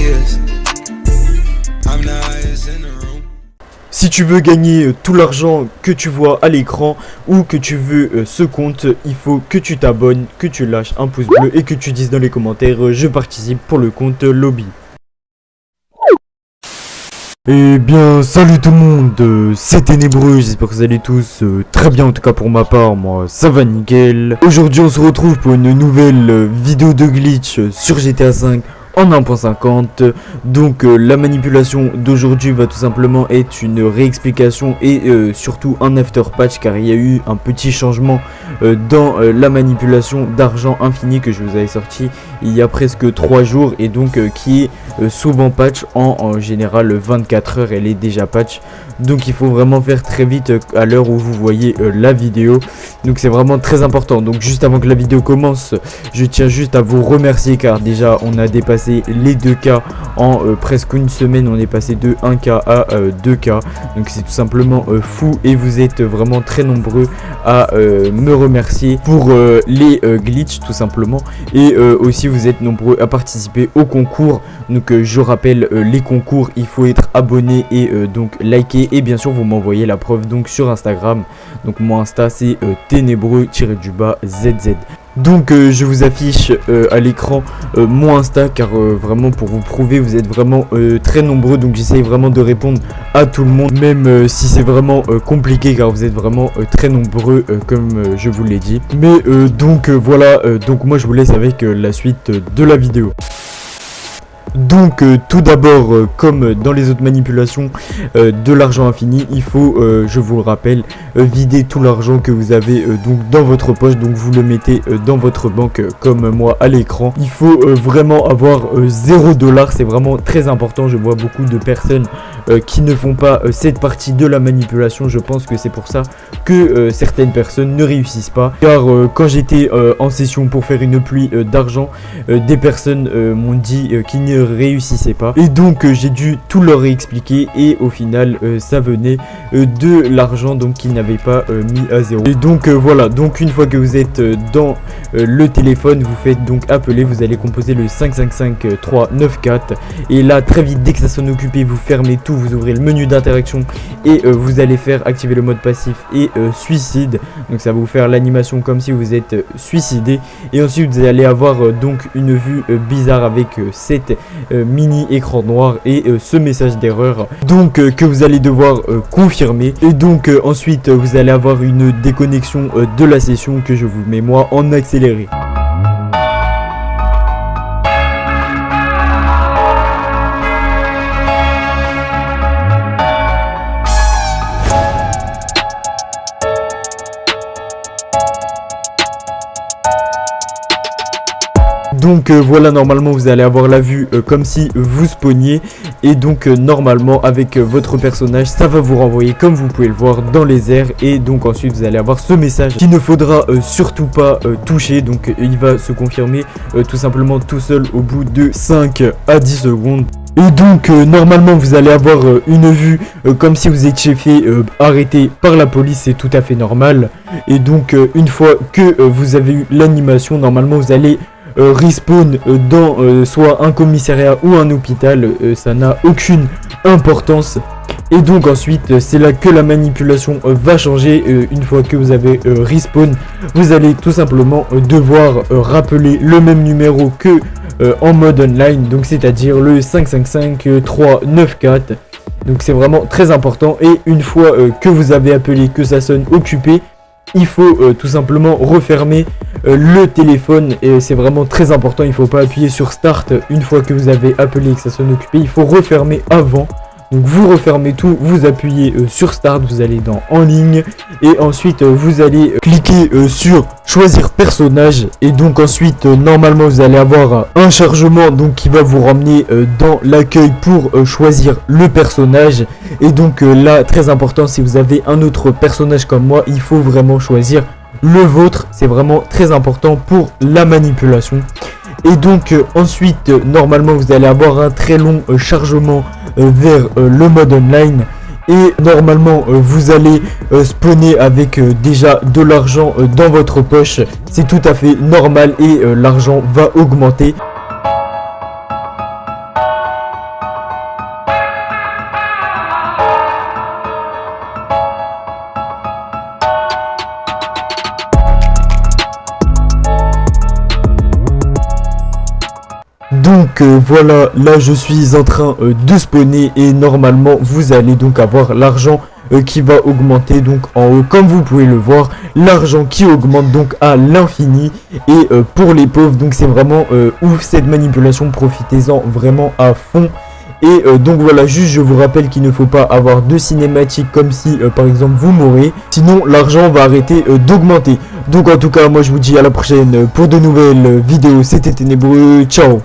is. I'm the highest in the room. Si tu veux gagner tout l'argent que tu vois à l'écran ou que tu veux ce compte, il faut que tu t'abonnes, que tu lâches un pouce bleu et que tu dises dans les commentaires je participe pour le compte Lobby. Eh bien salut tout le monde, c'est Ténébreux, j'espère que vous allez tous très bien, en tout cas pour ma part, moi ça va nickel. Aujourd'hui on se retrouve pour une nouvelle vidéo de glitch sur GTA V en 1.50. Donc la manipulation d'aujourd'hui va tout simplement être une réexplication et surtout un after patch, car il y a eu un petit changement dans la manipulation d'argent infini que je vous avais sorti il y a presque 3 jours et donc qui est souvent patch en général 24 heures, elle est déjà patch. Donc il faut vraiment faire très vite à l'heure où vous voyez la vidéo. Donc c'est vraiment très important. Donc juste avant que la vidéo commence, je tiens juste à vous remercier, car déjà on a dépassé les 2K en presque une semaine. On est passé de 1K à 2K. Donc c'est tout simplement fou et vous êtes vraiment très nombreux à me remercier pour les glitches tout simplement. Et aussi vous êtes nombreux à participer au concours. Donc je rappelle les concours, il faut être abonné et donc liker. Et bien sûr vous m'envoyez la preuve donc sur Instagram. Donc mon Insta c'est ténébreux-ZZ. Donc je vous affiche à l'écran mon Insta, car vraiment pour vous prouver, vous êtes vraiment très nombreux. Donc j'essaye vraiment de répondre à tout le monde, même si c'est vraiment compliqué, car vous êtes vraiment très nombreux comme je vous l'ai dit. Mais donc voilà, donc moi je vous laisse avec la suite de la vidéo. Donc tout d'abord, comme dans les autres manipulations de l'argent infini, il faut, je vous le rappelle, vider tout l'argent que vous avez donc dans votre poche. Donc vous le mettez dans votre banque comme moi à l'écran. Il faut vraiment avoir 0$, c'est vraiment très important. Je vois beaucoup de personnes qui ne font pas cette partie de la manipulation. Je pense que c'est pour ça que certaines personnes ne réussissent pas, car quand j'étais en session pour faire une pluie d'argent, des personnes m'ont dit qu'ils ne réussissait pas, et donc j'ai dû tout leur réexpliquer, et au final ça venait de l'argent donc qu'ils n'avaient pas mis à zéro. Et donc voilà, donc une fois que vous êtes dans le téléphone, vous faites donc appeler, vous allez composer le 555394 et là très vite, dès que ça sonne occupé, vous fermez tout, vous ouvrez le menu d'interaction et vous allez faire activer le mode passif et suicide. Donc ça va vous faire l'animation comme si vous êtes suicidé, et ensuite vous allez avoir donc une vue bizarre avec cette mini écran noir et ce message d'erreur donc que vous allez devoir confirmer. Et donc ensuite vous allez avoir une déconnexion de la session que je vous mets moi en accéléré. Donc voilà, normalement vous allez avoir la vue comme si vous spawniez, et donc normalement avec votre personnage ça va vous renvoyer comme vous pouvez le voir dans les airs. Et donc ensuite vous allez avoir ce message qu'il ne faudra surtout pas toucher, donc il va se confirmer tout simplement tout seul au bout de 5 à 10 secondes. Et donc normalement vous allez avoir une vue comme si vous étiez fait arrêter par la police, c'est tout à fait normal. Et donc une fois que vous avez eu l'animation, normalement vous allez respawn dans soit un commissariat ou un hôpital, ça n'a aucune importance. Et donc ensuite c'est là que la manipulation va changer. Une fois que vous avez respawn, vous allez tout simplement devoir rappeler le même numéro que en mode online, donc c'est à dire le 555394. donc c'est vraiment très important. Et une fois que vous avez appelé, que ça sonne occupé, il faut tout simplement refermer le téléphone, et c'est vraiment très important. Il ne faut pas appuyer sur start une fois que vous avez appelé et que ça sonne occupé, il faut refermer avant. Donc vous refermez tout, vous appuyez sur start, vous allez dans en ligne, et ensuite vous allez cliquer sur choisir personnage. Et donc ensuite normalement vous allez avoir un chargement donc qui va vous ramener dans l'accueil pour choisir le personnage. Et donc là très important, si vous avez un autre personnage comme moi, il faut vraiment choisir le vôtre, c'est vraiment très important pour la manipulation. Et donc ensuite normalement vous allez avoir un très long chargement vers le mode online, et normalement vous allez spawner avec déjà de l'argent dans votre poche. C'est tout à fait normal, et l'argent va augmenter. Donc voilà, là je suis en train de spawner et normalement vous allez donc avoir l'argent qui va augmenter donc en haut, comme vous pouvez le voir, l'argent qui augmente donc à l'infini. Et pour les pauvres, donc c'est vraiment ouf cette manipulation, profitez-en vraiment à fond. Et donc voilà, juste je vous rappelle qu'il ne faut pas avoir de cinématique comme si par exemple vous mourrez, sinon l'argent va arrêter d'augmenter. Donc en tout cas moi je vous dis à la prochaine pour de nouvelles vidéos, c'était Ténébreux, ciao.